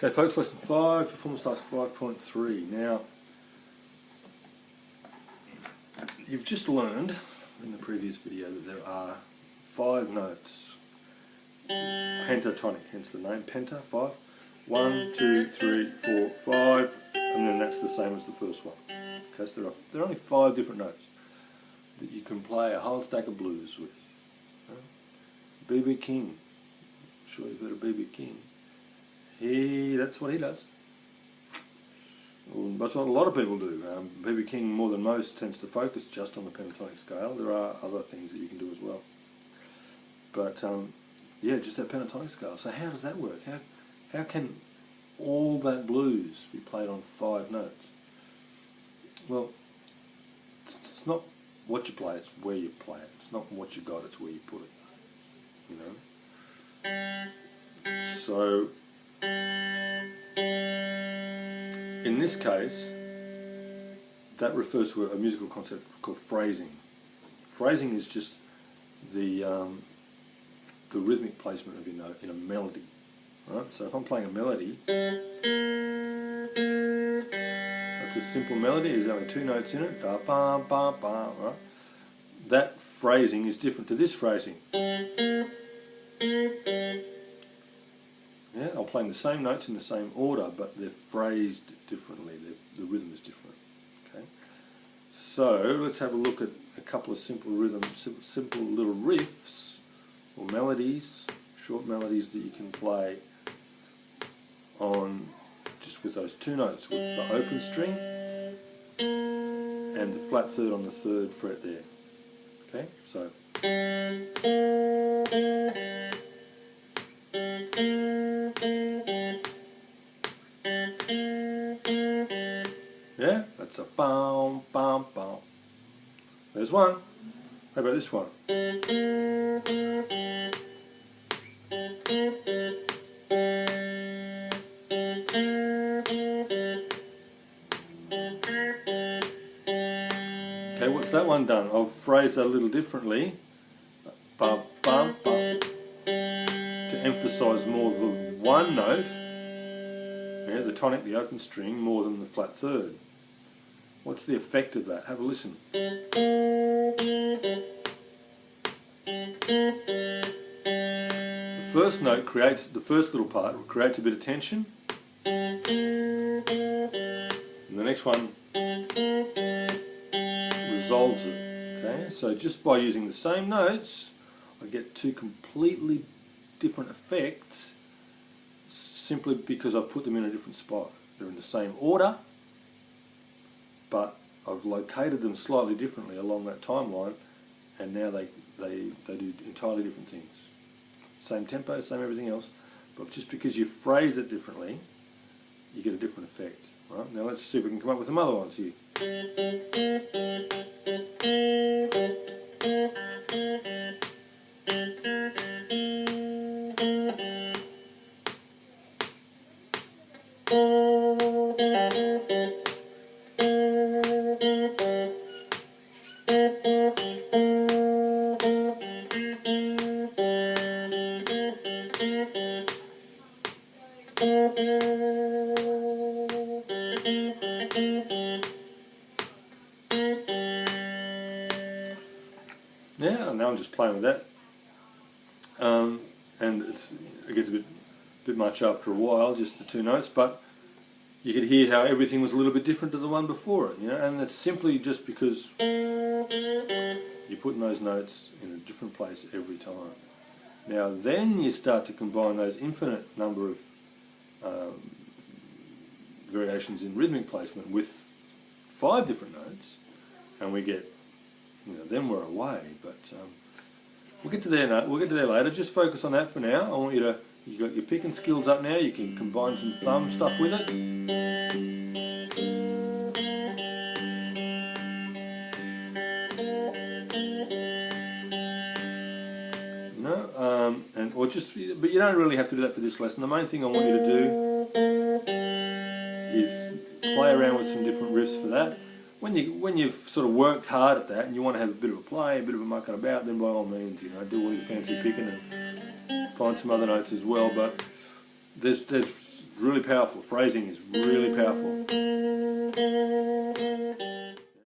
Okay folks, lesson 5, performance task 5.3. Now, you've just learned in the previous video that there are 5 notes, pentatonic, hence the name, penta, 5. 1, 2, 3, 4, 5, and then that's the same as the first one. Okay, so there are only 5 different notes that you can play a whole stack of blues with. B.B. King, I'm sure you've heard of B.B. King. That's what he does. Well, that's what a lot of people do. B.B. King, more than most, tends to focus just on the pentatonic scale. There are other things that you can do as well. But yeah, just that pentatonic scale. So how does that work? How can all that blues be played on 5 notes? Well, it's not what you play, it's where you play it. It's not what you got, it's where you put it. You know? So, in this case, that refers to a musical concept called phrasing. Phrasing is just the rhythmic placement of your note in a melody. Right? So if I'm playing a melody, it's a simple melody, there's only 2 notes in it, da, ba, ba, ba, right? That phrasing is different to this phrasing. Yeah, I'm playing the same notes in the same order, but they're phrased differently, the rhythm is different. Okay? So let's have a look at a couple of simple rhythms, simple little riffs or melodies, short melodies that you can play on just with those 2 notes, with the open string and the flat third on the 3rd fret there. Okay, so yeah, that's a bum bum bum. There's one. How about this one? Okay, what's that one done? I'll phrase that a little differently. Bum, bum, bum. To emphasise more the one note, yeah, the tonic, the open string, more than the flat third. What's the effect of that? Have a listen. The first note creates, the first little part creates a bit of tension, and the next one resolves it. Okay, so just by using the same notes, I get 2 completely different effects simply because I've put them in a different spot. They're in the same order, but I've located them slightly differently along that timeline, and now they do entirely different things. Same tempo, same everything else, but just because you phrase it differently, you get a different effect. Right? Now let's see if we can come up with some other ones here. Yeah, now I'm just playing with that, and it gets a bit much after a while, just the 2 notes, but you could hear how everything was a little bit different to the one before it, you know, and that's simply just because you're putting those notes in a different place every time. Now then you start to combine those infinite number of variations in rhythmic placement with 5 different notes, and we get, you know, then we're away. But we'll get to there. We'll get to there later. Just focus on that for now. I want you to. You got your picking skills up now. You can combine some thumb stuff with it. Or just. But you don't really have to do that for this lesson. The main thing I want you to do is play around with some different riffs for that. When you've sort of worked hard at that and you want to have a bit of a play, a bit of a mucking about, then by all means, you know, do all your fancy picking and find some other notes as well. But there's It's really powerful. Phrasing is really powerful.